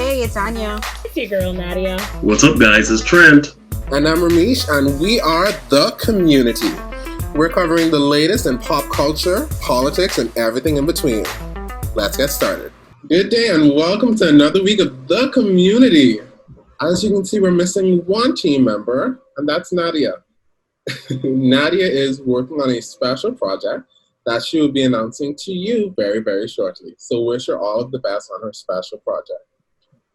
Hey, it's Anya. It's your girl, Nadia. What's up, guys? It's Trent. And I'm Ramesh, and we are The Community. We're covering the latest in pop culture, politics, and everything in between. Let's get started. Good day, and welcome to another week of The Community. As you can see, we're missing one team member, and that's Nadia. Nadia is working on a special project that she will be announcing to you very, very shortly. So wish her all of the best on her special project.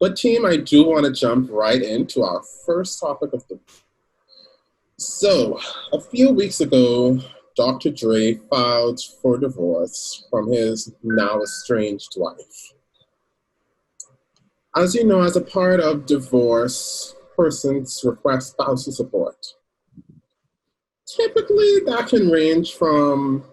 But team, I do want to jump right into our first topic of the week. So, a few weeks ago, Dr. Dre filed for divorce from his now estranged wife. As you know, as a part of divorce, persons request spousal support. Typically, that can range from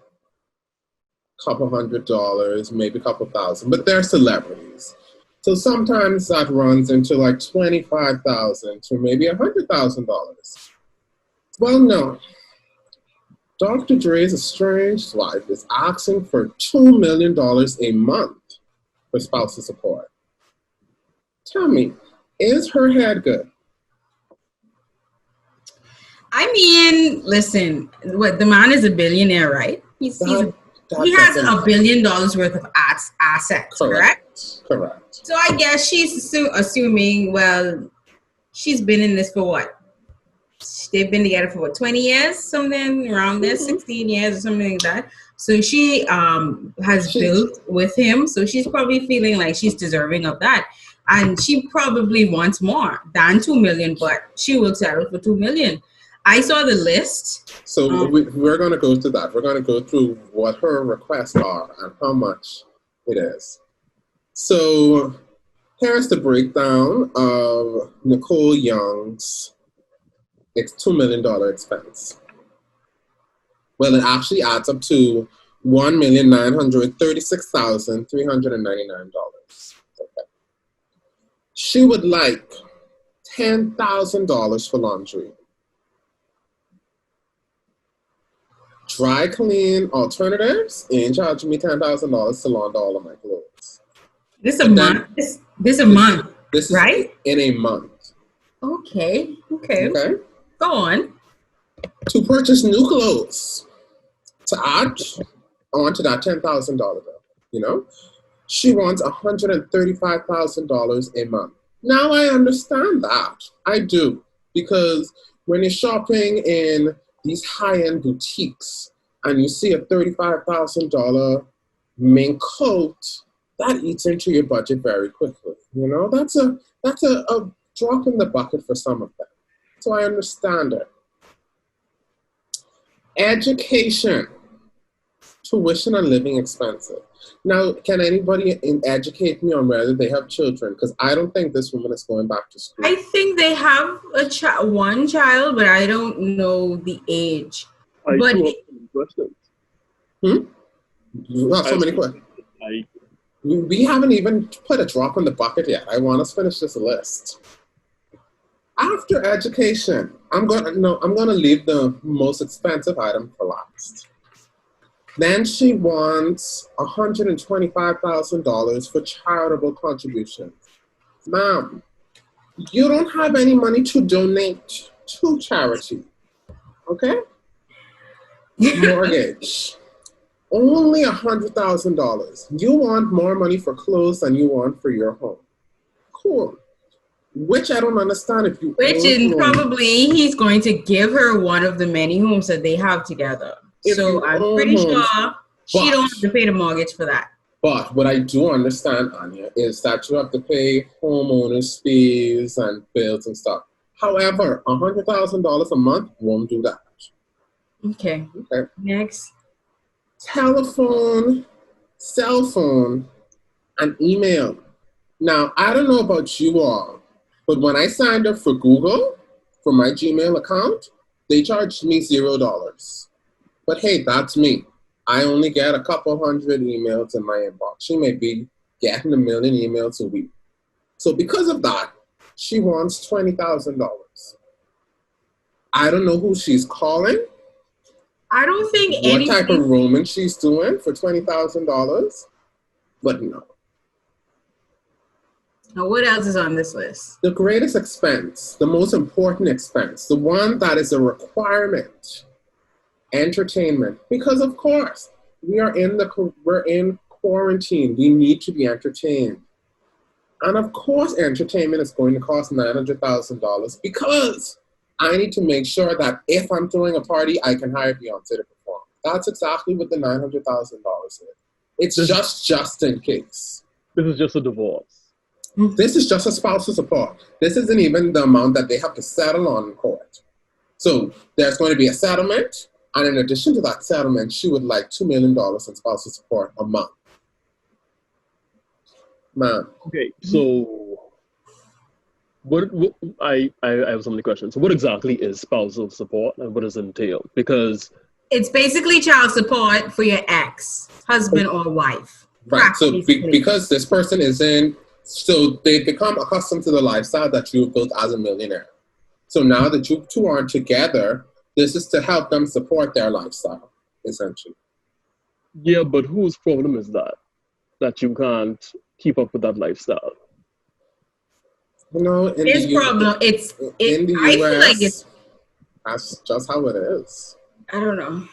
couple $100, maybe a couple thousand, but they're celebrities. So sometimes that runs into like $25,000 to maybe $100,000. Well, no. Dr. Dre's estranged wife is asking for $2 million a month for spousal support. Tell me, is her head good? I mean, listen, the man is a billionaire, right? He has $1 billion worth of assets, correct? Correct. So I guess she's assuming, well, she's been in this for what? They've been together for what, 20 years? Something around there, 16 years or something like that. So she has built with him. So she's probably feeling like she's deserving of that. And she probably wants more than $2 million, but she will settle for $2 million. I saw the list. So we're going to go through that. We're going to go through what her requests are and how much it is. So here's the breakdown of Nicole Young's $2 million expense. Well, it actually adds up to $1,936,399. Okay. She would like $10,000 for laundry. Dry clean alternatives ain't charging me $10,000 to launder all of my clothes. This a month, right? In a month. Okay. Go on. To purchase new clothes, to add onto that $10,000 bill, you know? She wants $135,000 a month. Now I understand that. I do. Because when you're shopping in these high-end boutiques and you see a $35,000 mink coat, that eats into your budget very quickly. You know, that's a drop in the bucket for some of them. So I understand it. Education, tuition and living expenses. Now, can anybody educate me on whether they have children? Because I don't think this woman is going back to school. I think they have one child, but I don't know the age. But questions. You have so many questions. We haven't even put a drop in the bucket yet. I want us to finish this list. After education, I'm gonna leave the most expensive item for last. Then she wants $125,000 for charitable contributions. Ma'am, you don't have any money to donate to charity, okay? Mortgage, only $100,000. You want more money for clothes than you want for your home. Cool. Which I don't understand if you... Which is probably he's going to give her one of the many homes that they have together. So I'm pretty sure she don't have to pay the mortgage for that. But what I do understand, Anya, is that you have to pay homeowners' fees and bills and stuff. However, $100,000 a month won't do that. Okay. Next. Telephone, cell phone, and email. Now, I don't know about you all, but when I signed up for Google, for my Gmail account, they charged me $0. But hey, that's me. I only get a couple hundred emails in my inbox. She may be getting 1 million emails a week. So because of that, she wants $20,000. I don't know who she's calling. I don't think what type of roaming she's doing for $20,000, but no. Now, what else is on this list? The greatest expense, the most important expense, the one that is a requirement, entertainment. Because of course, we're in quarantine. We need to be entertained. And of course, entertainment is going to cost $900,000 because I need to make sure that if I'm throwing a party, I can hire Beyonce to perform. That's exactly what the $900,000 is. It's just in case. This is just a divorce. This is just a spousal support. This isn't even the amount that they have to settle on in court. So there's going to be a settlement, and in addition to that settlement, she would like $2 million in spousal support a month. Man. Okay, so I have so many questions. So what exactly is spousal support and what does it entail? Because it's basically child support for your ex, husband or wife. Right. So because this person isn't, so they've become accustomed to the lifestyle that you've built as a millionaire. So now that you two aren't together, this is to help them support their lifestyle, essentially. Yeah, but whose problem is that? That you can't keep up with that lifestyle? You know, his problem. In the I US, feel like it's. That's just how it is. I don't know.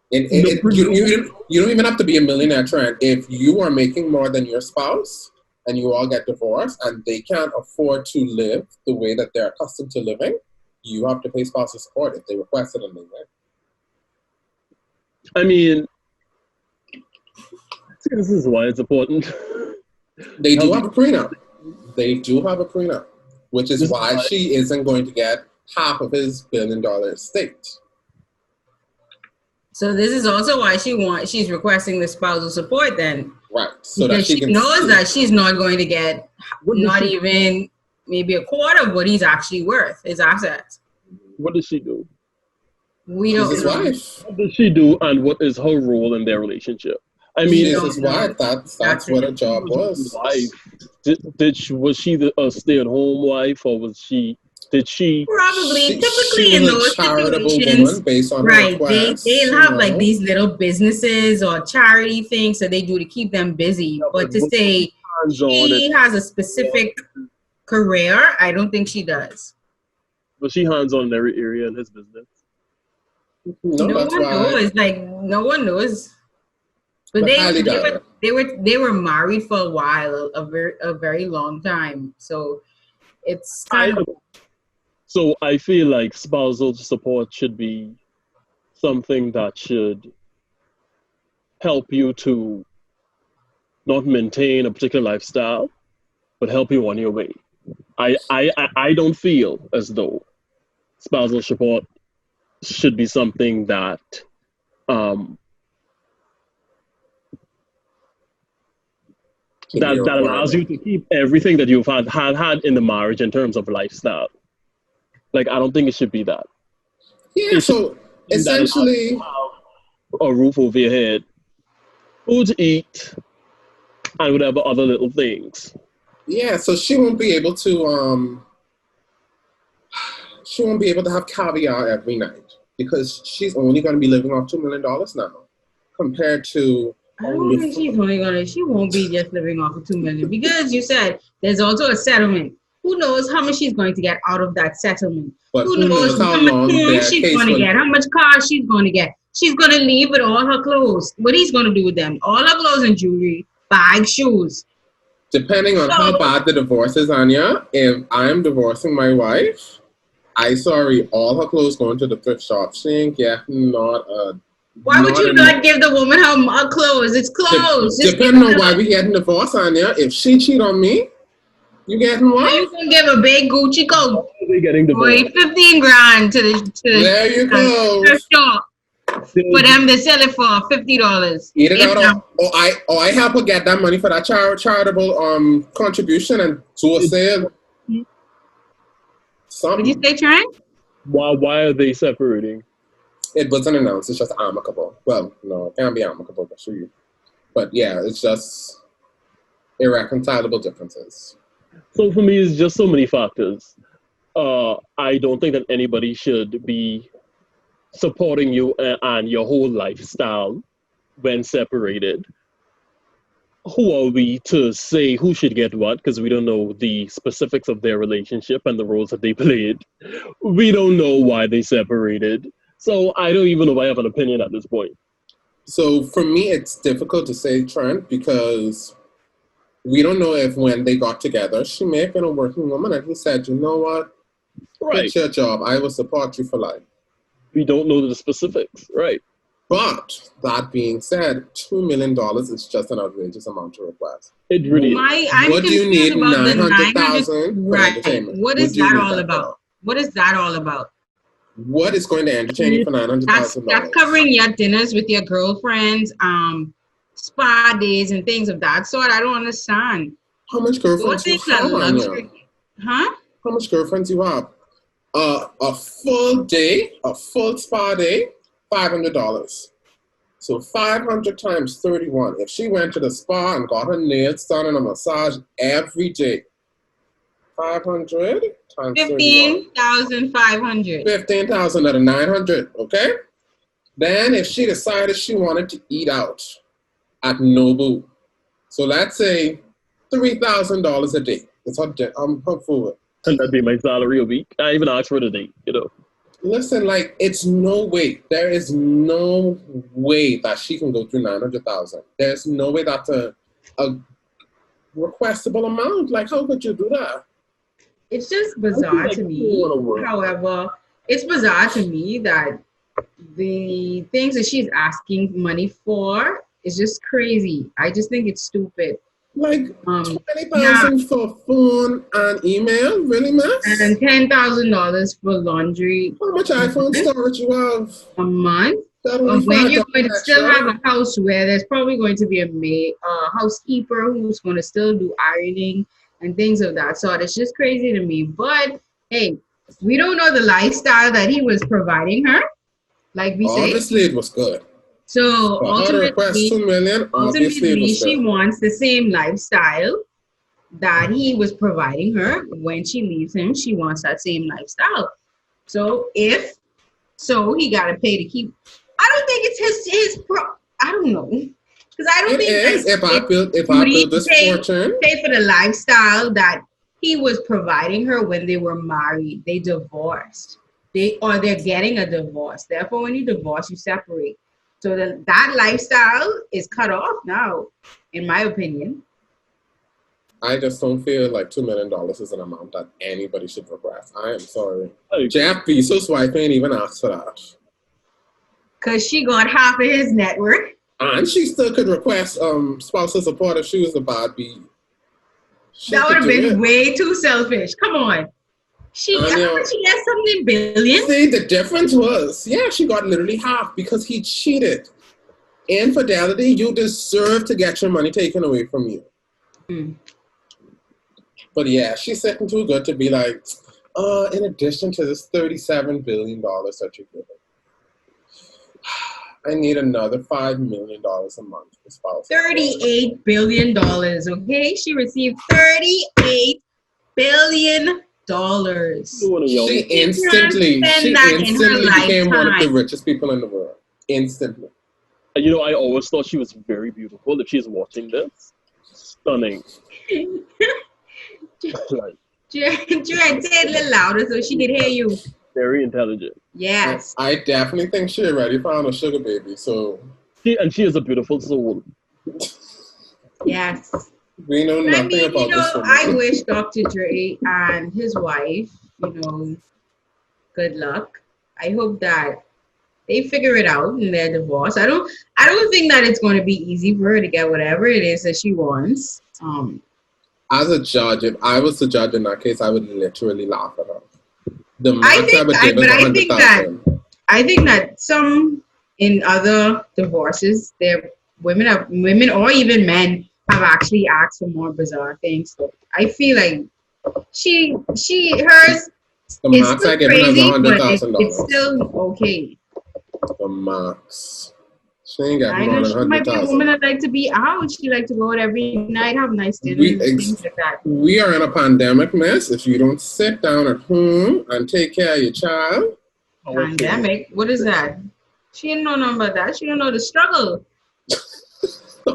You don't even have to be a millionaire, Trent. If you are making more than your spouse and you all get divorced and they can't afford to live the way that they're accustomed to living, you have to pay spousal support if they request it and they win. I mean, this is why it's important. They do have a prenup. They do have a prenup, which is why she isn't going to get half of his $1 billion estate. So this is also why she's requesting the spousal support then. Right. So because that she knows that she's not going to get not even maybe a quarter of what he's actually worth, his assets. What does she do? We don't She's his know. wife. What does she do and what is her role in their relationship? I mean, she's his wife. That's what her job was. Was she a stay-at-home wife, or did she? Probably. Typically she in was those a charitable situations, woman based on right? her request, They'll have like these little businesses or charity things that they do to keep them busy. Yeah, but to say she has a specific career, I don't think she does. Was she hands-on in every area in his business? No one knows. Like no one knows. But they were married for a while, a very long time. So it's kind of. So I feel like spousal support should be something that should help you to not maintain a particular lifestyle, but help you on your way. I don't feel as though spousal support should be something that that allows you to keep everything that you've had in the marriage in terms of lifestyle. Like, I don't think it should be that. Yeah, so essentially a roof over your head, food to eat, and whatever other little things. Yeah, so she won't be able to have caviar every night because she's only going to be living off $2 million now compared to. I don't think she won't be just living off of $2 million because you said there's also a settlement. Who knows how much she's going to get out of that settlement? But who knows how much home she's going to get, how much car she's going to get. She's going to leave with all her clothes. What he's going to do with them? All her clothes and jewelry, bags, shoes. Depending on how bad the divorce is, Anya, if I'm divorcing my wife, all her clothes going to the thrift shop. She ain't getting Why would you not give the woman her clothes? It's clothes. Depending on why we getting divorced, Anya. If she cheat on me, you getting what? You can give a big Gucci coat. They getting divorced. Wait, $15,000 to the there you go. Thrift shop for them to sell it for $50. Eat it out. I help her get that money for that charitable contribution and to a sale. Did you say, Trent? Why are they separating? It wasn't announced. It's just amicable. Well, no, it can't be amicable, but sure. But yeah, it's just irreconcilable differences. So for me, it's just so many factors. I don't think that anybody should be supporting you and your whole lifestyle when separated. who are we to say who should get what? Because we don't know the specifics of their relationship and the roles that they played. We don't know why they separated. So I don't even know if I have an opinion at this point. So for me, it's difficult to say, Trent, because we don't know if when they got together, she may have been a working woman and he said, you know what? Right. It's your job. I will support you for life. We don't know the specifics. Right. But that being said, $2 million is just an outrageous amount to request. It really is. What do you need 900,000 for entertainment? What is that all about? What is that all about? What is going to entertain you for $900,000? That's covering your dinners with your girlfriends, spa days and things of that sort. I don't understand. How much girlfriends you have? Huh? How much girlfriends you have? A full day, a full spa day, $500. So 500 times 31. If she went to the spa and got her nails done and a massage every day, 500 times 15,500. 15,000 out of 900. Okay. Then if she decided she wanted to eat out at Nobu, so let's say $3,000 a day. That's how I'm hopeful. And that'd be my salary a week. I even asked for it a day, you know. Listen, like, it's no way. There is no way that she can go through 900,000. There's no way that's a requestable amount. Like, how could you do that? It's just bizarre to me. However, it's bizarre to me that the things that she's asking money for is just crazy. I just think it's stupid. Like 20,000 for phone and email, really, Max? And $10,000 for laundry. How much iPhone storage you have? A month? When you're going to still have a house where there's probably going to be a housekeeper who's going to still do ironing and things of that sort. It's just crazy to me. But hey, we don't know the lifestyle that he was providing her. Like we say. Obviously, it was good. So ultimately, $2 million, she wants the same lifestyle that he was providing her. When she leaves him, she wants that same lifestyle. So he got to pay to keep. I don't think it's his I don't know, because I don't think it is. If I build this fortune, pay for the lifestyle that he was providing her when they were married. They divorced. They're getting a divorce. Therefore, when you divorce, you separate. So that lifestyle is cut off now, in my opinion. I just don't feel like $2 million is an amount that anybody should request. I am sorry. Jeff Bezos' wife ain't even asked for that. Because she got half of his net worth. And she still could request spousal support if she was a bad bee. That would have been way too selfish. Come on. She got something billion. See, the difference was, she got literally half because he cheated. Infidelity, you deserve to get your money taken away from you. But she's sitting too good to be like, in addition to this $37 billion that you're giving, I need another $5 million a month for spouse. $38 billion, okay? She received $38 billion. She instantly became one of the richest people in the world. Instantly. You know, I always thought she was very beautiful. If she's watching this, stunning. Jared, say it a little louder so she can hear you. Very intelligent. Yes. I definitely think she already found a sugar baby. So. She is a beautiful soul. Yes. We know nothing about this woman. I wish Dr. Dre and his wife, good luck. I hope that they figure it out in their divorce. I don't think that it's going to be easy for her to get whatever it is that she wants. As a judge, if I was the judge in that case, I would literally laugh at her. I think that some in other divorces, women or even men have actually asked for more bizarre things. So I feel like hers the is max still I give crazy, her but it's still okay. The max. She ain't got more than 100,000. She might be a woman that like to be out. She like to go out every night, have nice dinners, things like that. We are in a pandemic, miss. If you don't sit down at home and take care of your child. Pandemic? What is that? She didn't know nothing about that. She don't know the struggle.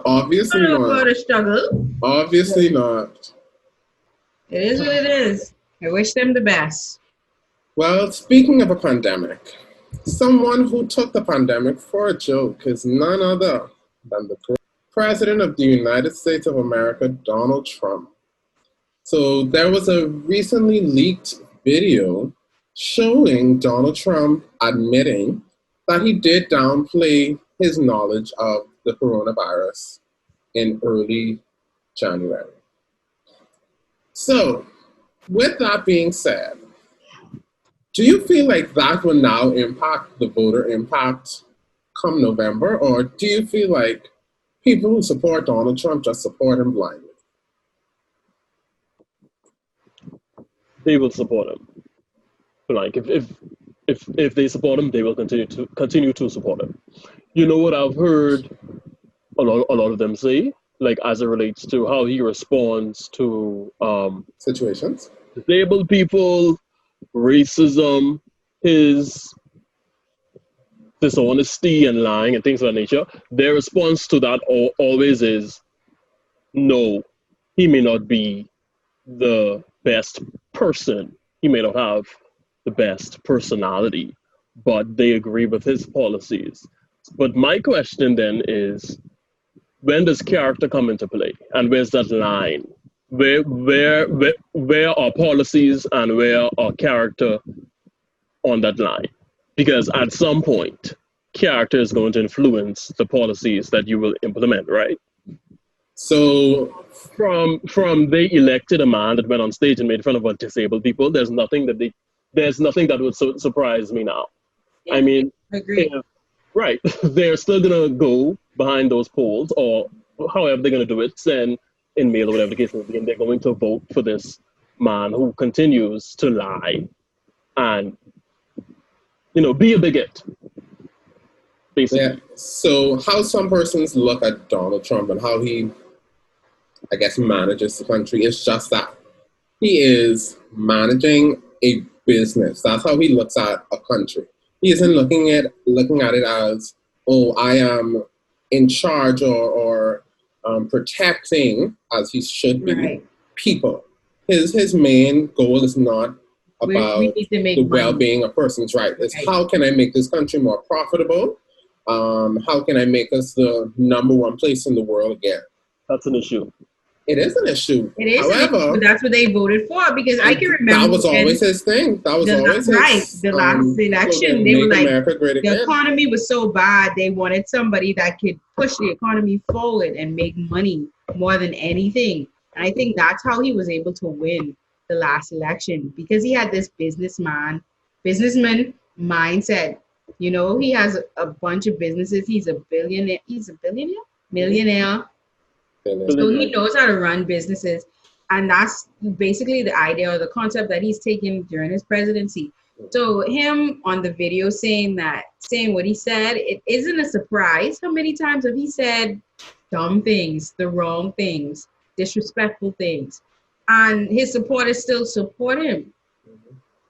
Obviously not. A struggle. Obviously not. It is what it is. I wish them the best. Well, speaking of a pandemic, someone who took the pandemic for a joke is none other than the President of the United States of America, Donald Trump. So there was a recently leaked video showing Donald Trump admitting that he did downplay his knowledge of the coronavirus in early January. So, with that being said, do you feel like that will now impact the voter impact come November, or do you feel like people who support Donald Trump just support him blindly? They will support him. Like if they support him, they will continue to support him. You know what I've heard a lot of them say, like as it relates to how he responds to Situations, disabled people, racism, his dishonesty and lying and things of that nature. Their response to that always is, no, he may not be the best person. He may not have the best personality, but they agree with his policies. But my question then is, when does character come into play? And where's that line? Where are policies and where are character on that line? Because at some point, character is going to influence the policies that you will implement, right? So from they elected a man that went on stage and made fun of disabled people, there's nothing that would surprise me now. Yeah, I mean, agree. Right, they're still gonna go behind those polls, or however they're gonna do it, send in mail or whatever the case may be, and they're going to vote for this man who continues to lie and be a bigot, basically. yeah. So how some persons look at Donald Trump and how he, I guess, manages the country is just that. He is managing a business. That's how he looks at a country. He isn't looking at it as, oh, I am in charge or protecting, as he should be, people. His main goal is not about the well-being of persons, right? It's how can I make this country more profitable? How can I make us the number one place in the world again? That's an issue. It is an issue. It is, however, but that's what they voted for, because I can remember that was always his thing. That was always his, the last election. They were like, the economy was so bad, they wanted somebody that could push the economy forward and make money more than anything. And I think that's how he was able to win the last election, because he had this businessman mindset. He has a bunch of businesses. He's a billionaire. Millionaire. So he knows how to run businesses, and that's basically the idea or the concept that he's taken during his presidency. So him on the video saying what he said, it isn't a surprise. How many times have he said dumb things, the wrong things, disrespectful things, and his supporters still support him?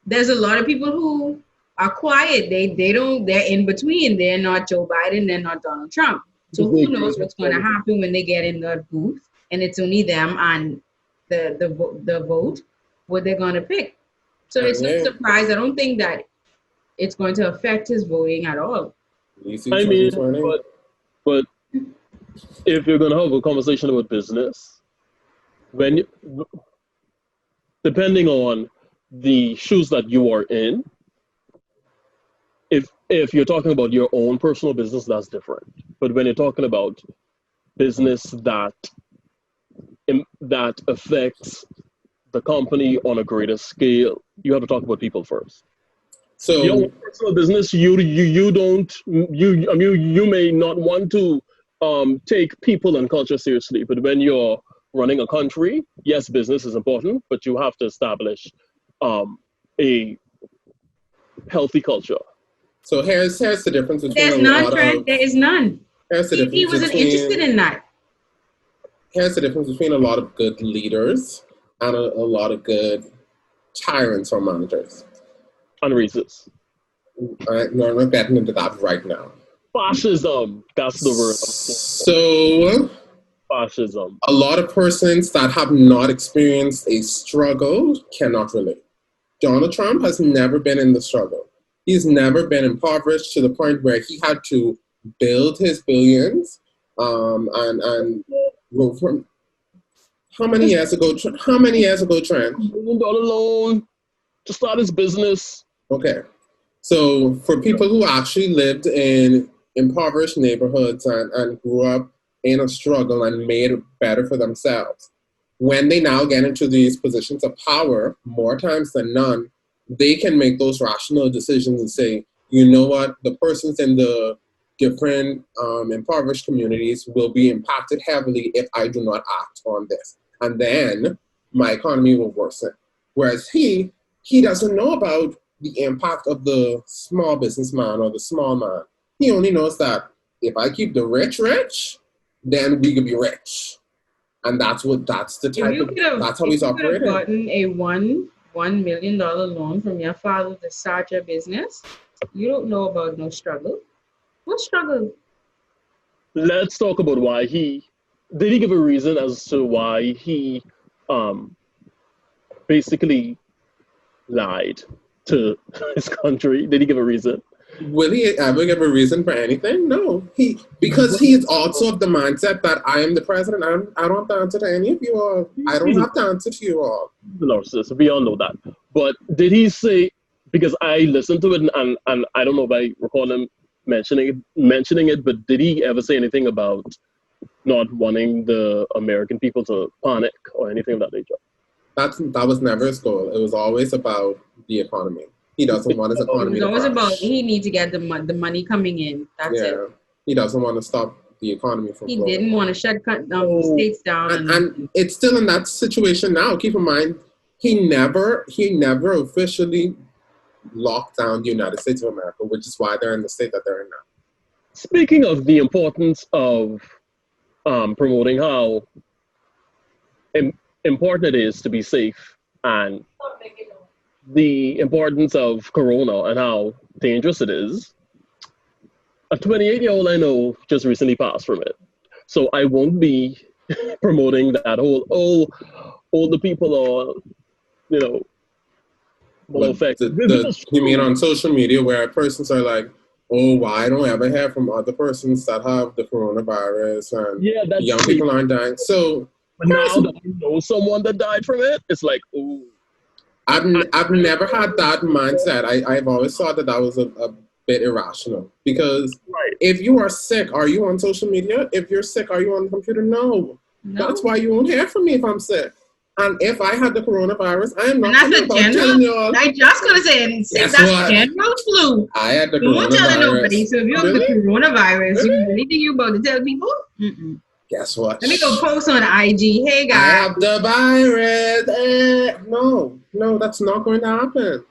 There's a lot of people who are quiet. They're in between. They're not Joe Biden. They're not Donald Trump. So who knows what's going to happen when they get in the booth and it's only them and the vote, what they're going to pick. So it's no surprise. I don't think that it's going to affect his voting at all. I mean, but if you're going to have a conversation about business, depending on the shoes that you are in, if you're talking about your own personal business, that's different. But when you're talking about business that affects the company on a greater scale, you have to talk about people first. So your own personal business, you may not want to take people and culture seriously. But when you're running a country, yes, business is important, but you have to establish a healthy culture. So here's the difference between there is none. Here's the difference. He wasn't interested in that. Here's the difference between a lot of good leaders and a lot of good tyrants or managers. And racists. No, I'm not getting into that right now. Fascism. That's the word. So, Fascism. a lot of persons that have not experienced a struggle cannot relate. Donald Trump has never been in the struggle. He's never been impoverished to the point where he had to build his billions and go from how many years ago, Trent? $1 million loan to start his business. Okay. So for people who actually lived in impoverished neighborhoods and grew up in a struggle and made it better for themselves, when they now get into these positions of power, more times than none, they can make those rational decisions and say, you know what, the persons in the different impoverished communities will be impacted heavily if I do not act on this. And then my economy will worsen. Whereas he doesn't know about the impact of the small businessman or the small man. He only knows that if I keep the rich rich, then we can be rich. And that's how he's operating. If you gotten a $1 million loan from your father to start your business, you don't know about no struggle. What struggle? Let's talk about why did he give a reason as to why he basically lied to his country? Did he give a reason? Will he ever give a reason for anything? No. Because he is also of the mindset that I am the president. I don't have to answer to any of you all. I don't have to answer to you all. No, sis, we all know that. But did he say, because I listened to it and I don't know if I recall him mentioning it, but did he ever say anything about not wanting the American people to panic or anything of that nature? That was never his goal. It was always about the economy. He doesn't want his economy to crash. It's always about he needs to get the money coming in. That's it. He doesn't want to stop the economy from He growing. didn't want to shut states down. And it's still in that situation now. Keep in mind, he never officially locked down the United States of America, which is why they're in the state that they're in now. Speaking of the importance of promoting how important it is to be safe and the importance of corona and how dangerous it is, a 28-year-old I know just recently passed from it. So I won't be promoting that whole, older people are, more affected. You mean on social media where persons are like, oh, why don't I ever hear from other persons that have the coronavirus and young people aren't dying? So but now that you know someone that died from it, it's like, oh. I've never had that mindset. I've always thought that was a bit irrational because if you are sick, are you on social media? If you're sick, are you on the computer? No. That's why you won't hear from me if I'm sick. And if I had the coronavirus, I am not coming about telling you all. I just gonna say, that's general flu. I had the coronavirus. You won't tell nobody. So if you have the coronavirus, you really think you're about to tell people? Mm-mm. Guess what? Let me go post on IG. Hey guys, I have the virus. No, that's not going to happen.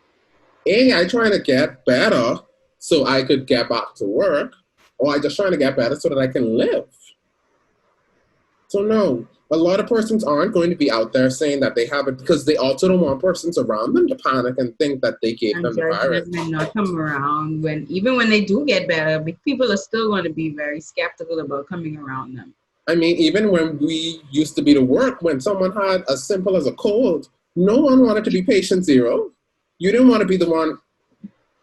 I trying to get better so I could get back to work, or I just trying to get better so that I can live. So no, a lot of persons aren't going to be out there saying that they have it because they also don't want persons around them to panic and think that they gave them the virus. May not come around even when they do get better, people are still going to be very skeptical about coming around them. I mean, even when we used to be to work, when someone had as simple as a cold, no one wanted to be patient zero. You didn't want to be the one,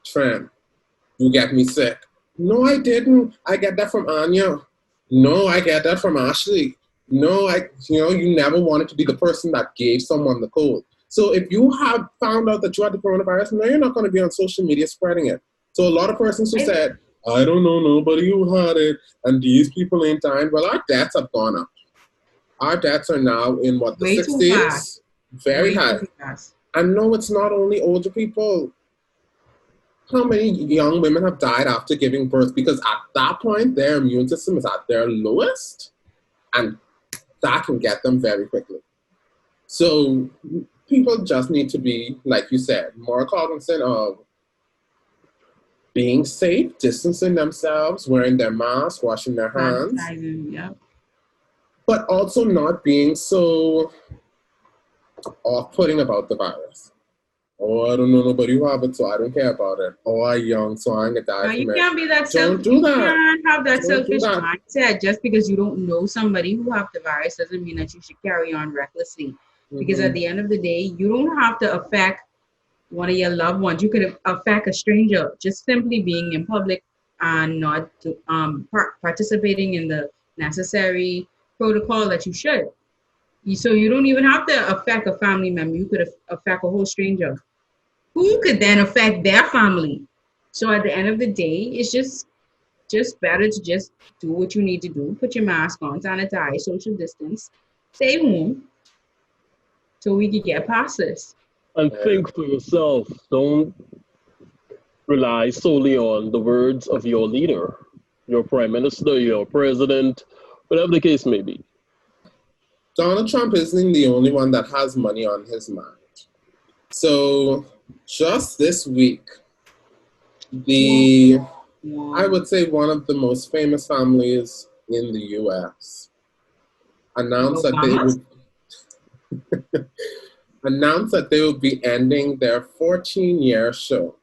Tran, you get me sick. No, I didn't. I get that from Anya. No, I get that from Ashley. No, you never wanted to be the person that gave someone the cold. So if you have found out that you had the coronavirus, no, you're not going to be on social media spreading it. So a lot of persons who said, I don't know nobody who had it, and these people ain't dying. Well, our deaths have gone up. Our deaths are now in the 60s. Very high. And no, it's not only older people. How many young women have died after giving birth? Because at that point, their immune system is at their lowest, and that can get them very quickly. So people just need to be, like you said, more cognizant of being safe, distancing themselves, wearing their mask, washing their hands. But also not being so off-putting about the virus. Oh, I don't know nobody who have it, so I don't care about it. Oh, I'm young, so I ain't gonna die Now from you it. can't be that Don't self. do You that. can't have that Don't do selfish that. mindset. Just because you don't know somebody who have the virus doesn't mean that you should carry on recklessly. Because at the end of the day, you don't have to affect one of your loved ones. You could affect a stranger just simply being in public and not participating in the necessary protocol that you should. So you don't even have to affect a family member. You could affect a whole stranger who could then affect their family. So at the end of the day, it's just better to just do what you need to do. Put your mask on, sanitize, social distance, stay home, so we can get past this. And think for yourself. Don't rely solely on the words of your leader, your prime minister, your president, whatever the case may be. Donald Trump isn't the only one that has money on his mind. So just this week, I would say one of the most famous families in the US announced that they would be ending their 14-year show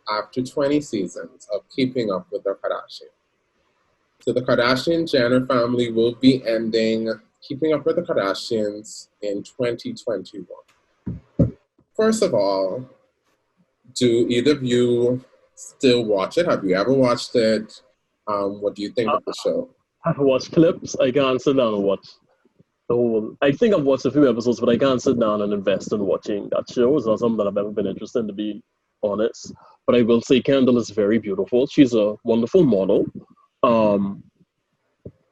after 20 seasons of Keeping Up with the Kardashians. So the Kardashian-Jenner family will be ending Keeping Up with the Kardashians in 2021. First of all, do either of you still watch it? Have you ever watched it? What do you think of the show? I've watched clips. I can't sit down and watch the whole. I think I've watched a few episodes, but I can't sit down and invest in watching that show. It's not something that I've ever been interested in, to be honest. But I will say Kendall is very beautiful. She's a wonderful model.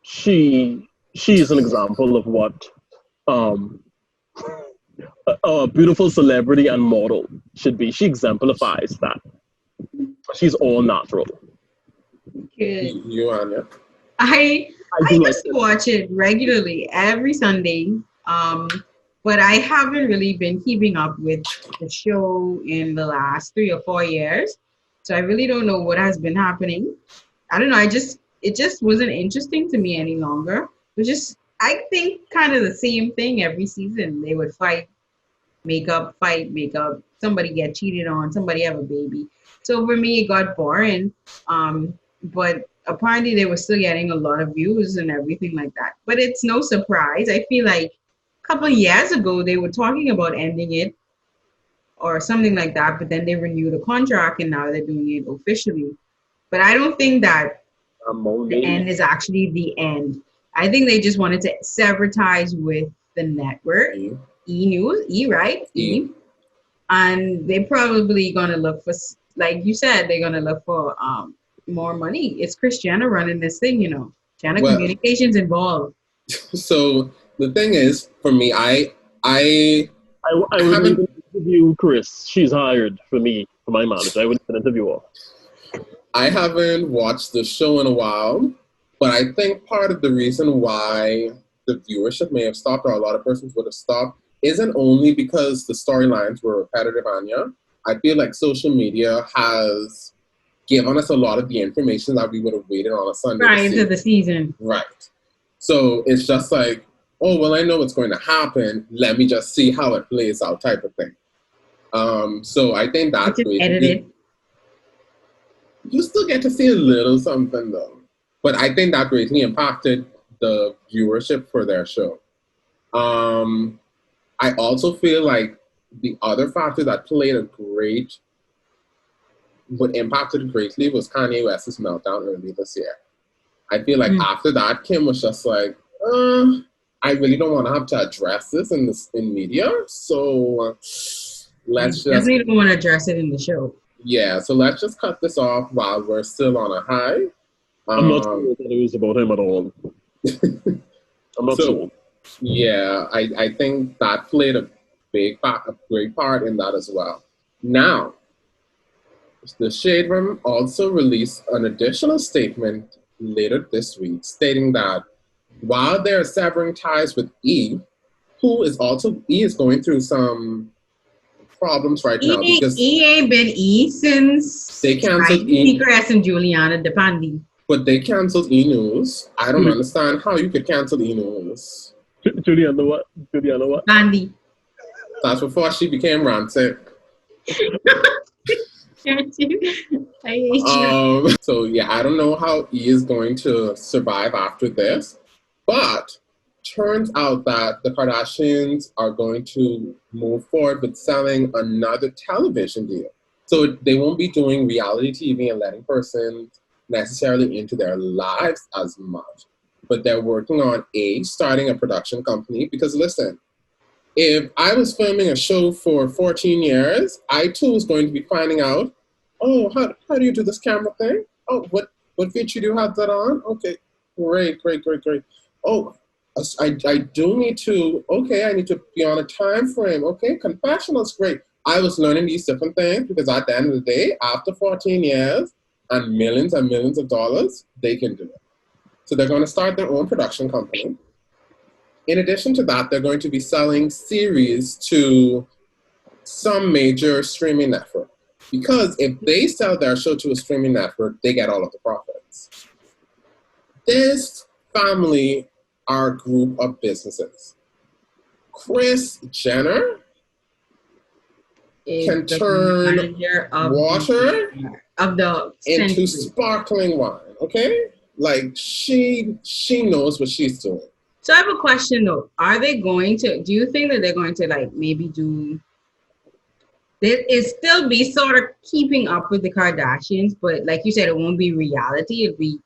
She is an example of what a beautiful celebrity and model should be. She exemplifies that. She's all natural. Good. You, Anya? I do used to watch it regularly every Sunday, but I haven't really been keeping up with the show in the last 3 or 4 years. So I really don't know what has been happening. I don't know. It just wasn't interesting to me any longer. It was just, I think, kind of the same thing every season. They would fight, make up, fight, make up. Somebody get cheated on. Somebody have a baby. So for me, it got boring. But apparently they were still getting a lot of views and everything like that. But it's no surprise. I feel like a couple of years ago they were talking about ending it or something like that, but then they renewed the contract and now they're doing it officially. But I don't think that the end is actually the end. I think they just wanted to sever ties with the network, News, right? E. And they're probably gonna look for, like you said, they're gonna look for more money. It's Kris Jenner running this thing, Jenner Communications involved. So the thing is, for me, I wouldn't even interview Kris. She's hired for me, for my manager. I wouldn't even interview her. I haven't watched the show in a while, but I think part of the reason why the viewership may have stopped, or a lot of persons would have stopped, isn't only because the storylines were repetitive, Anya. I feel like social media has given us a lot of the information that we would have waited on a Sunday prior to the season. Right. So it's just like, oh, well, I know what's going to happen. Let me just see how it plays out, type of thing. So I think that's edited. You still get to see a little something, though. But I think that greatly impacted the viewership for their show. I also feel like the other factor that impacted it greatly was Kanye West's meltdown early this year. I feel like after that, Kim was just like, I really don't want to have to address this in media, so let's definitely don't want to address it in the show. Yeah, so let's just cut this off while we're still on a high. I'm not sure that it was about him at all. I'm not sure. Yeah, I think that played a great part in that as well. Now, the Shade Room also released an additional statement later this week stating that while they're severing ties with E is going through some problems right now because E ain't been E since they canceled E. Seacrest and Juliana Depandi. But they canceled E News. I don't understand how you could cancel E News. Juliana what? Bandy. That's before she became Rancid. I hate you. So yeah, I don't know how E is going to survive after this, but turns out that the Kardashians are going to move forward with selling another television deal. So they won't be doing reality TV and letting persons necessarily into their lives as much, but they're working on starting a production company. Because listen, if I was filming a show for 14 years, I too was going to be finding out, oh, how do you do this camera thing? Oh, what feature do you have that on? Okay, great. Oh, I do need to, okay, I need to be on a time frame. Okay, confessional's great. I was learning these different things because at the end of the day, after 14 years and millions of dollars, they can do it. So they're going to start their own production company. In addition to that, they're going to be selling series to some major streaming network. Because if they sell their show to a streaming network, they get all of the profits. This family are a group of businesses. Kris Jenner can turn water into sparkling wine, okay? Like, she knows what she's doing. So I have a question though. Do you think that they're going to like maybe do, it still be sort of keeping up with the Kardashians, but like you said, it won't be reality, it'll be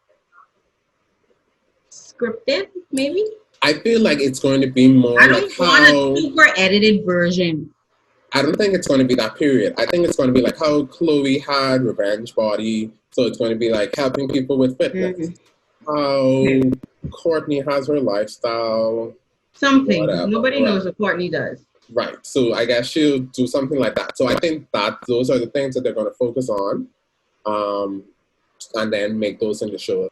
scripted, maybe? I feel like it's going to be more I don't want a super edited version. I don't think it's going to be that period. I think it's going to be like how Khloe had Revenge Body. So it's going to be like helping people with fitness. How Kourtney has her lifestyle. Something. Nobody knows what Kourtney does. Right. So I guess she'll do something like that. So I think that those are the things that they're going to focus on, and then make those into shows.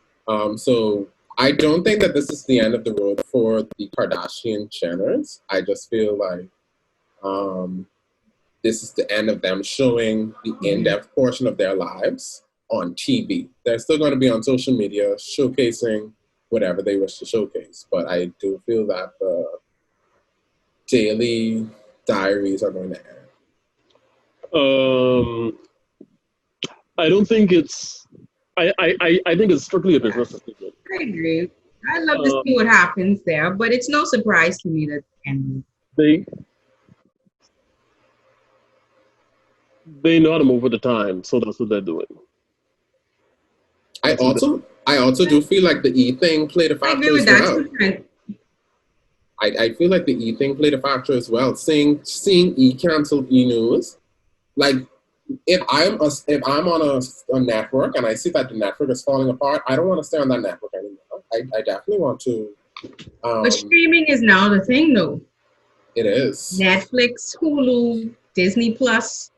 So I don't think that this is the end of the road for the Kardashian-Jenners. I just feel like this is the end of them showing the in-depth portion of their lives on TV. They're still going to be on social media showcasing whatever they wish to showcase. But I do feel that the daily diaries are going to end. I don't think it's... I think it's strictly a business decision. I agree. I'd love to see what happens there, but it's no surprise to me that they know how to move with the time, so that's what they're doing. I also do feel like the E thing played a factor as well. I feel like the E thing played a factor as well. Seeing E cancel E News, like if I'm on a network and I see that the network is falling apart, I don't want to stay on that network anymore. I definitely want to. But streaming is now the thing, though. It is. Netflix, Hulu, Disney Plus.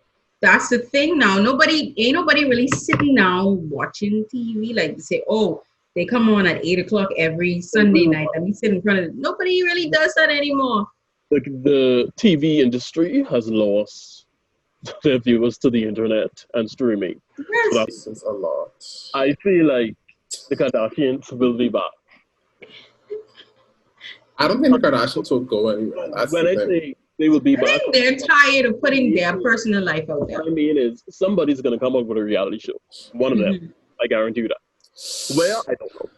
That's the thing now. Ain't nobody really sitting down watching TV. Like they say, oh, they come on at 8 o'clock every Sunday night. Let me sit in front of it. Nobody really does that anymore. Like the TV industry has lost their viewers to the internet and streaming. Yes. So that's a lot. I feel like the Kardashians will be back. I don't think the Kardashians will go anywhere. That's when I say they will be back, I think they're tired of putting their personal life out there. What I mean is somebody's going to come up with a reality show. One of them. I guarantee you that. Where? I don't know.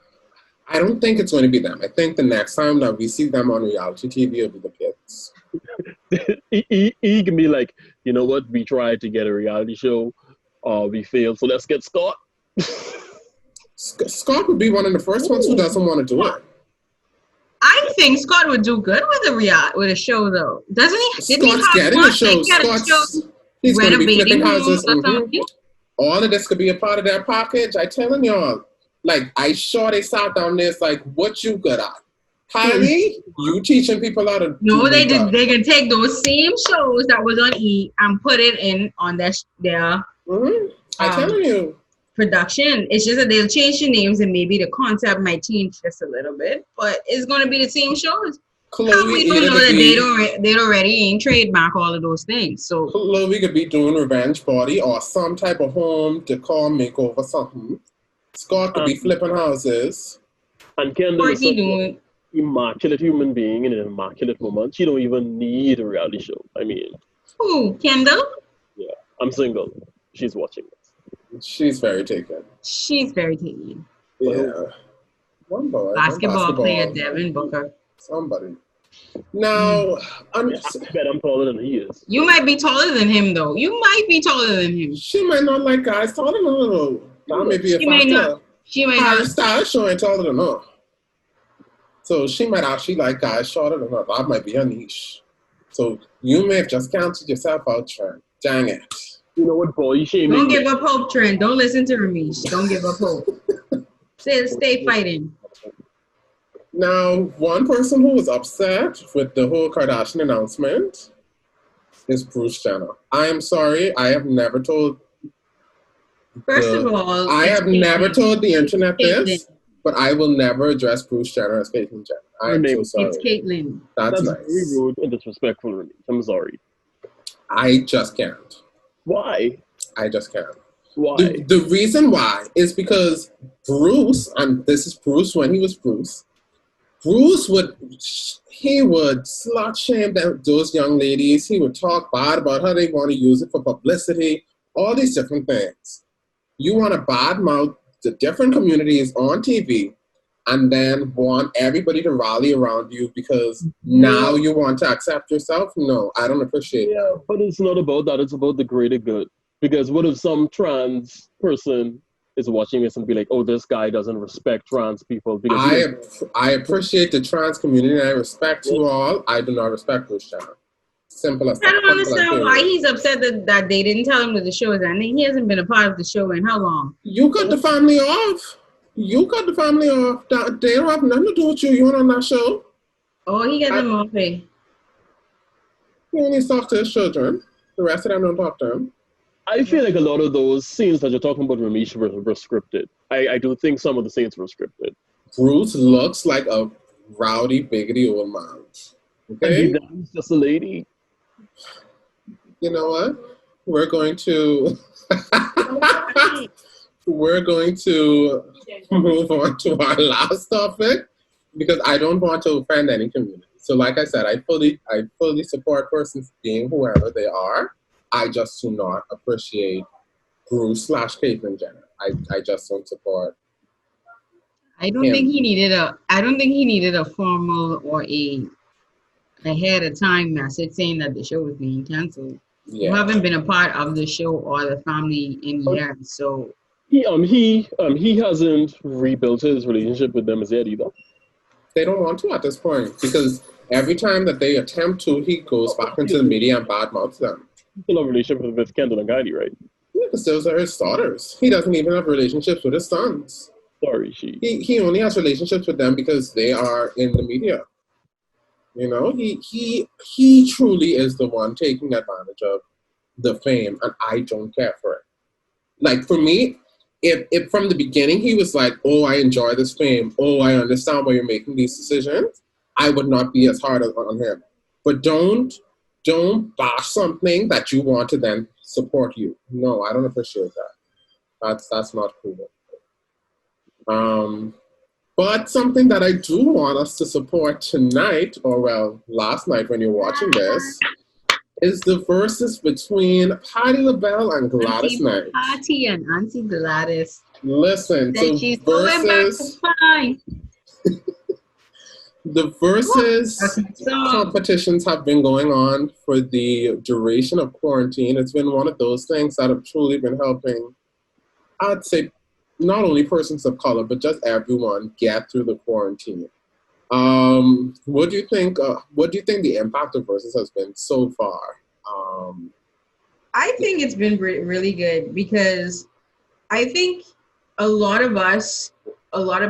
I don't think it's going to be them. I think the next time that we see them on reality TV will be the kids. he can be like, you know what? We tried to get a reality show. We failed. So let's get Scott. Scott would be one of the first ones who doesn't want to do it. I think Scott would do good with a show, though. Doesn't he? Scott's getting a show. He's going to be flipping houses. All of this could be a part of their package. I telling y'all. Like, I sure they sat down there. It's like, what you good at? Honey, you teaching people how to No, they did. They can take those same shows that was on E and put it in on their I telling you. Production. It's just that they'll change the names and maybe the concept might change just a little bit, but it's going to be the same shows. Chloe, we don't know that they already ain't trademark all of those things. So Chloe could be doing Revenge Body or some type of home decor makeover something. Scott could be flipping houses. And Kendall is an immaculate human being in an immaculate moment. She don't even need a reality show. I mean, who? Kendall? Yeah. I'm single. She's watching this. She's very taken. She's very taken. Yeah. One boy. Basketball player Devin Booker. Somebody. Now, I bet I'm taller than he is. You might be taller than him, though. You might be taller than him. She might not like guys taller than her, though. That may be a factor. She might her not. style showing taller than her. So she might actually like guys shorter than her. That might be her niche. So you may have just counted yourself out, Trent. Dang it. You know what, boy? Don't give up hope, Trent. Don't listen to Ramesh. Don't give up hope. Stay fighting. Now, one person who was upset with the whole Kardashian announcement is Bruce Jenner. I am sorry. I have never told... First of all... I have never told the internet this, but I will never address Bruce Jenner as Caitlyn Jenner. I am so sorry. It's Caitlyn. That's nice. Very rude and disrespectful, Ramesh. I'm sorry. I just can't. Why? I just can't. Why? The reason why is because Bruce, and this is Bruce when he was Bruce would slut shame those young ladies. He would talk bad about how they want to use it for publicity, all these different things. You want to badmouth the different communities on TV and then want everybody to rally around you because now you want to accept yourself? No, I don't appreciate that. Yeah, but it's not about that. It's about the greater good. Because what if some trans person is watching this and be like, oh, this guy doesn't respect trans people? Because I appreciate the trans community and I respect you all. I do not respect Bruce Jenner. Simple as that. I don't understand why he's upset that they didn't tell him that the show is ending. He hasn't been a part of the show in how long? You cut the family off. You cut the family off. They don't have nothing to do with you. You weren't on that show. Oh, he got them off pay. He only talks to his children. The rest of them don't talk to him. I feel like a lot of those scenes that you're talking about, Ramesh, were scripted. I do think some of the scenes were scripted. Bruce looks like a rowdy, biggody old man. Okay? He's just a lady. You know what? We're going to move on to our last topic because I don't want to offend any community. So like I said, I fully support persons being whoever they are. I just do not appreciate Bruce / Caitlyn Jenner. I just don't support. I don't think he needed a formal or a ahead of time message saying that the show was being canceled. Yeah. You haven't been a part of the show or the family in years, so he hasn't rebuilt his relationship with them as yet either. They don't want to at this point because every time that they attempt to, he goes back into the media and badmouths them. Still have a relationship with Kendall and Kylie, right? Yeah, because those are his daughters. He doesn't even have relationships with his sons. Sorry, he only has relationships with them because they are in the media. You know, he truly is the one taking advantage of the fame, and I don't care for it. Like for me, if from the beginning he was like, "Oh, I enjoy this fame. Oh, I understand why you're making these decisions," I would not be as hard on him. But don't bash something that you want to then support you. No, I don't appreciate that. That's not cool. But something that I do want us to support tonight, or well, last night when you're watching this, is the versus between Patti Labelle and Gladys Knight. Patti and Auntie Gladys. Listen, so versus the versus competitions have been going on for the duration of quarantine. It's been one of those things that have truly been helping, I'd say, not only persons of color, but just everyone get through the quarantine. What do you think? What do you think the impact of Verzuz has been so far? I think it's been really good because I think a lot of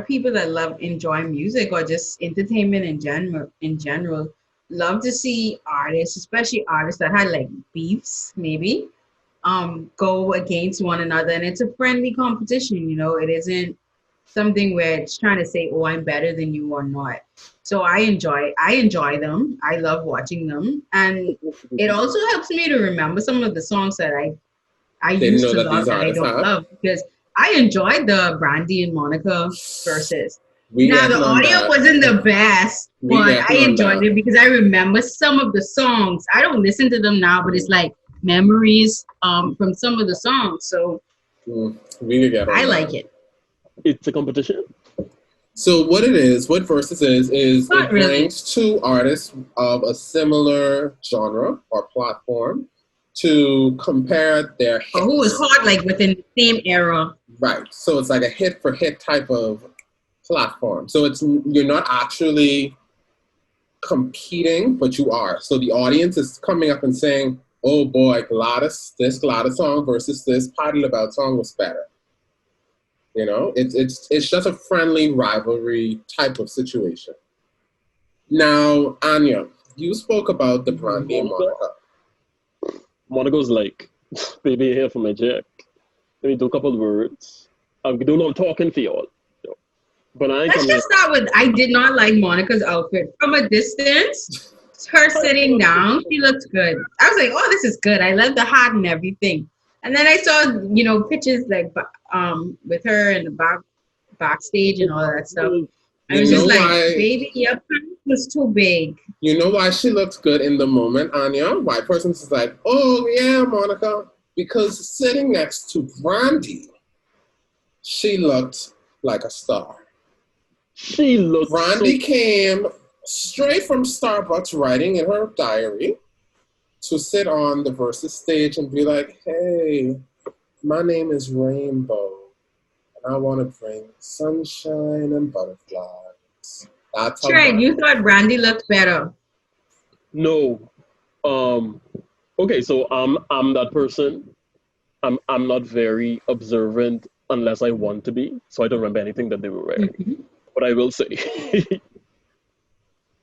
people that enjoy music or just entertainment in general, love to see artists, especially artists that had like beefs, maybe, go against one another, and it's a friendly competition. You know, it isn't something where it's trying to say, "Oh, I'm better than you" or not. So I enjoy them. I love watching them, and it also helps me to remember some of the songs that I used to love that I don't love, because I enjoyed the Brandy and Monica versus. Now the audio wasn't the best, but I enjoyed it because I remember some of the songs. I don't listen to them now, but it's like memories from some of the songs. So we get on I that. like it. It's a competition. So what Verzuz is Not it really. brings two artists of a similar genre or platform to compare their hits. Or who was hot like within the same era. Right. So it's like a hit for hit type of platform. So you're not actually competing, but you are. So the audience is coming up and saying, oh boy, this Gladys song versus this Patti Labelle song was better. You know, it's just a friendly rivalry type of situation. Now, Anya, you spoke about the Brandy and Monica. Monica's like, baby, here for my jack. Let me do a couple of words. I'm doing all talking for y'all. But Let's just start with, I did not like Monica's outfit. From a distance, her sitting down, she looked good. I was like, oh, this is good. I love the hat and everything. And then I saw, pictures like with her in the backstage and all that stuff. I was just like, baby, your pants was too big. You know why she looks good in the moment, Anya? White person's like, oh yeah, Monica. Because sitting next to Brandy, she looked like a star. Brandy came straight from Starbucks writing in her diary to sit on the Verzuz stage and be like, hey, my name is Rainbow, and I want to bring sunshine and butterflies. That's Trey, you thought Brandy looked better. No. Okay, so I'm that person. I'm not very observant unless I want to be, so I don't remember anything that they were wearing. Mm-hmm. But I will say,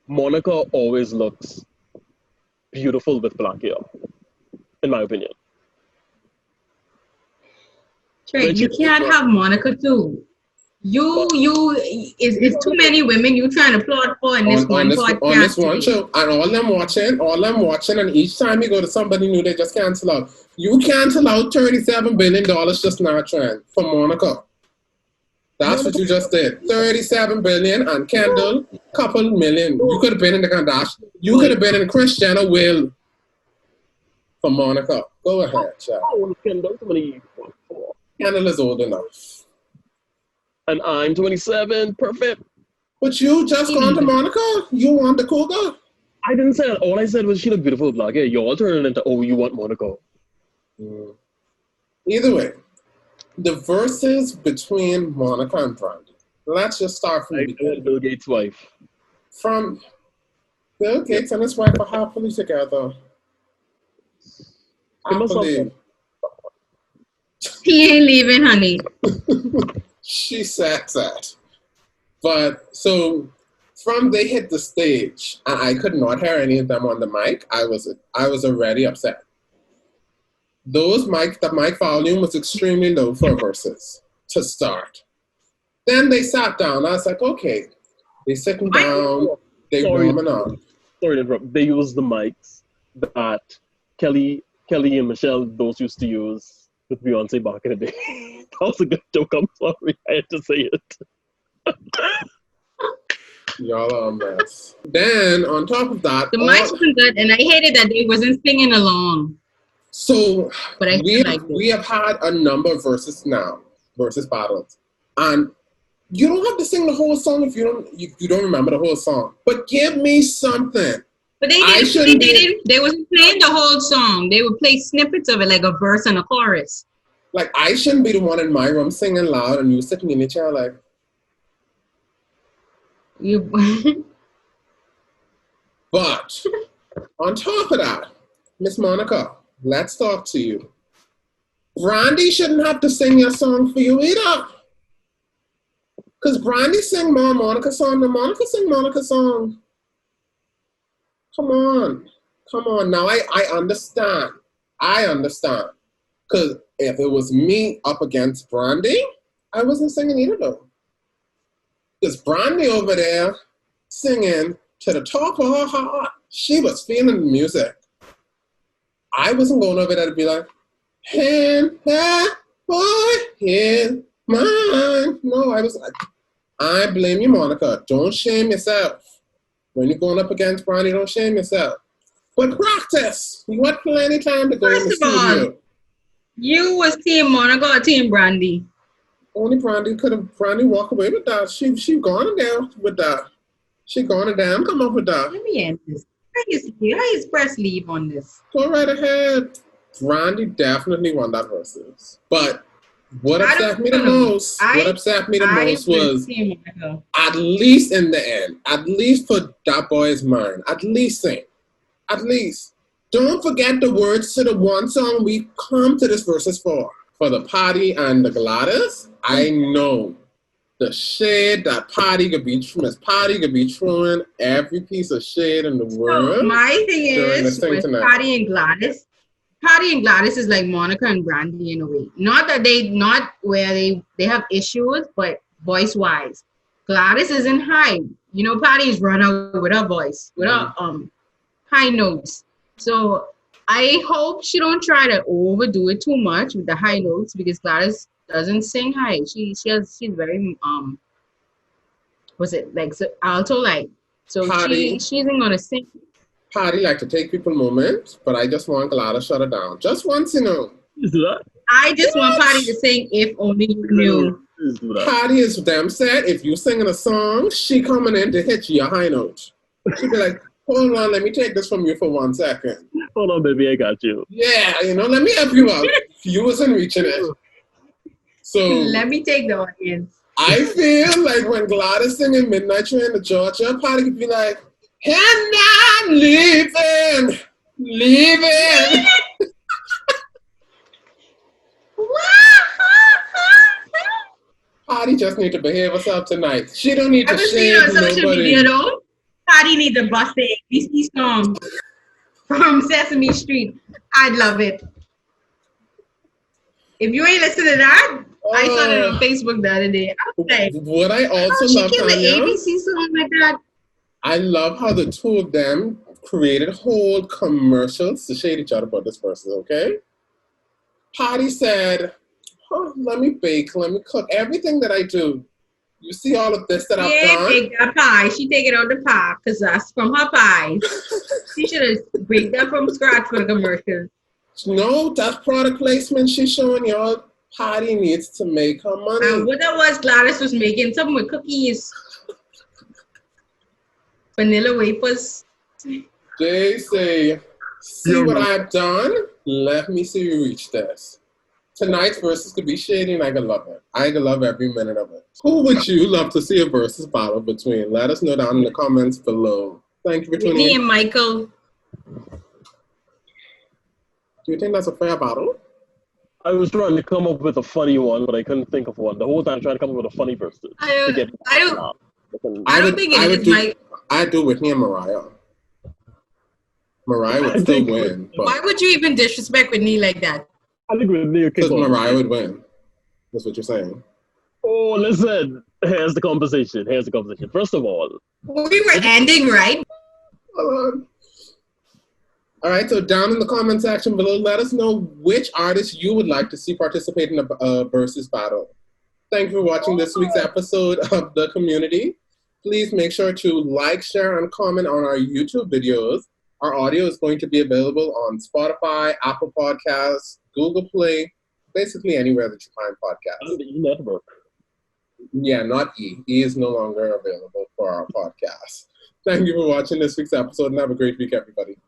Monica always looks beautiful with black hair, in my opinion. Trey, you can't have Monica too. It's too many women you trying to plot for in this one podcast. On this one show, and all them watching, and each time you go to somebody new, they just cancel out. You cancel out $37 billion just now, Trent, for Monica. That's what you just did. $37 billion, and Kendall, couple million. You could have been in the Kardashians. You could have been in Kris Jenner will for Monica. Go ahead, child. Kendall is old enough. And I'm 27. Perfect. But you just gone to Monica? You want the cougar? I didn't say that. All I said was she looked beautiful with black hair. You all turned it into, oh, you want Monica. Either way, the verses between Monica and Brandy. Let's just start from the beginning. Bill Gates' wife. From Bill Gates and his wife are happily together. Happily. He ain't leaving, honey. She said that. But so from they hit the stage, and I could not hear any of them on the mic, I was already upset. The mic volume was extremely low for Verzuz to start. Then they sat down. I was like, okay, they sitting down, they warming up. Sorry to interrupt. They used the mics that Kelly and Michelle those used to use with Beyonce back in the day. That was a good joke. I'm sorry. I had to say it. Y'all are a mess. Then, on top of that... The mics were good, and I hated that they wasn't singing along. So, we have had a number of Verzuz battles. And you don't have to sing the whole song if you don't remember the whole song. But give me something. But they wasn't playing the whole song. They would play snippets of it, like a verse and a chorus. Like, I shouldn't be the one in my room singing loud and you sitting in your chair like... But, on top of that, Miss Monica, let's talk to you. Brandy shouldn't have to sing your song for you either. Because Brandy sing more Monica song than Monica sing Monica song. Come on. Now, I understand. Because if it was me up against Brandy, I wasn't singing either, though. Because Brandy over there singing to the top of her heart, she was feeling the music. I wasn't going over there to be like, hand that boy in mine. No, I was like, I blame you, Monica. Don't shame yourself. When you're going up against Brandy, don't shame yourself. But practice. You had plenty time to go in the First of all, studio. you was Team Monica or Team Brandy? Only Brandy walk away with that. She gone down with that. She gone down. Come up with that. Let me end this. How is press leave on this? Go right ahead. Brandy definitely won that versus. But what upset me the most was at least in the end, at least for that boy's mind, at least. Don't forget the words to the one song we come to this versus for. For the Patti and the Gladys, I know the shade that Miss Patti could be throwing every piece of shade in the world. So my thing is with Patti and Gladys is like Monica and Brandy in a way. Not where they have issues, but voice wise. Gladys isn't high. You know, Patty's run out with her voice, with her high notes. So I hope she don't try to overdo it too much with the high notes because Gladys doesn't sing high. She's very alto like. So Patti, she isn't gonna sing. Patti like to take people moments, but I just want Gladys to shut her down. Just once, you know. I just want Patti to sing If Only You Knew. Patti is damn sad. If you singing a song, she coming in to hit you a high note. She'd be like, hold on, let me take this from you for 1 second. Hold on, baby, I got you. Yeah, let me help you out. You wasn't reaching it. So let me take the audience. I feel like when Gladys singing Midnight Train to Georgia, Patti could be like, and I'm leaving. Patti just need to behave herself tonight. She don't need to shade nobody. Patti need to bust the ABC song from Sesame Street. I'd love it. If you ain't listen to that, I saw it on Facebook the other day. I was like, what I also love, Tanya, the ABC song like that. I love how the two of them created whole commercials to shade each other about this person, okay? Patti said, let me bake, let me cook. Everything that I do, you see all of this that I've done? Take that pie. She take it out the pie because that's from her pies. She should have baked that from scratch for the commercial. No, that's product placement. She's showing y'all Patti needs to make her money. And what that was, Gladys was making something with cookies. Vanilla wafers. They say, see what I've done? Let me see you reach this. Tonight's versus could be shady and I could love it. I could love every minute of it. Who would you love to see a versus battle between? Let us know down in the comments below. Thank you for tuning in. Me and Michael. Do you think that's a fair battle? I was trying to come up with a funny one, but I couldn't think of one. The whole time I tried to come up with a funny versus. I don't think it is Mike. I'd do Whitney and Mariah. Mariah would still win. But why would you even disrespect Whitney like that? I think Whitney because Mariah would win. That's what you're saying. Oh, listen. Here's the conversation. First of all, we were ending, right? Hold on. All right, so down in the comment section below, let us know which artists you would like to see participate in a versus battle. Thank you for watching this week's episode of The Community. Please make sure to like, share, and comment on our YouTube videos. Our audio is going to be available on Spotify, Apple Podcasts, Google Play, basically anywhere that you find podcasts. And the E Network. Yeah, not E. E is no longer available for our podcast. Thank you for watching this week's episode and have a great week, everybody.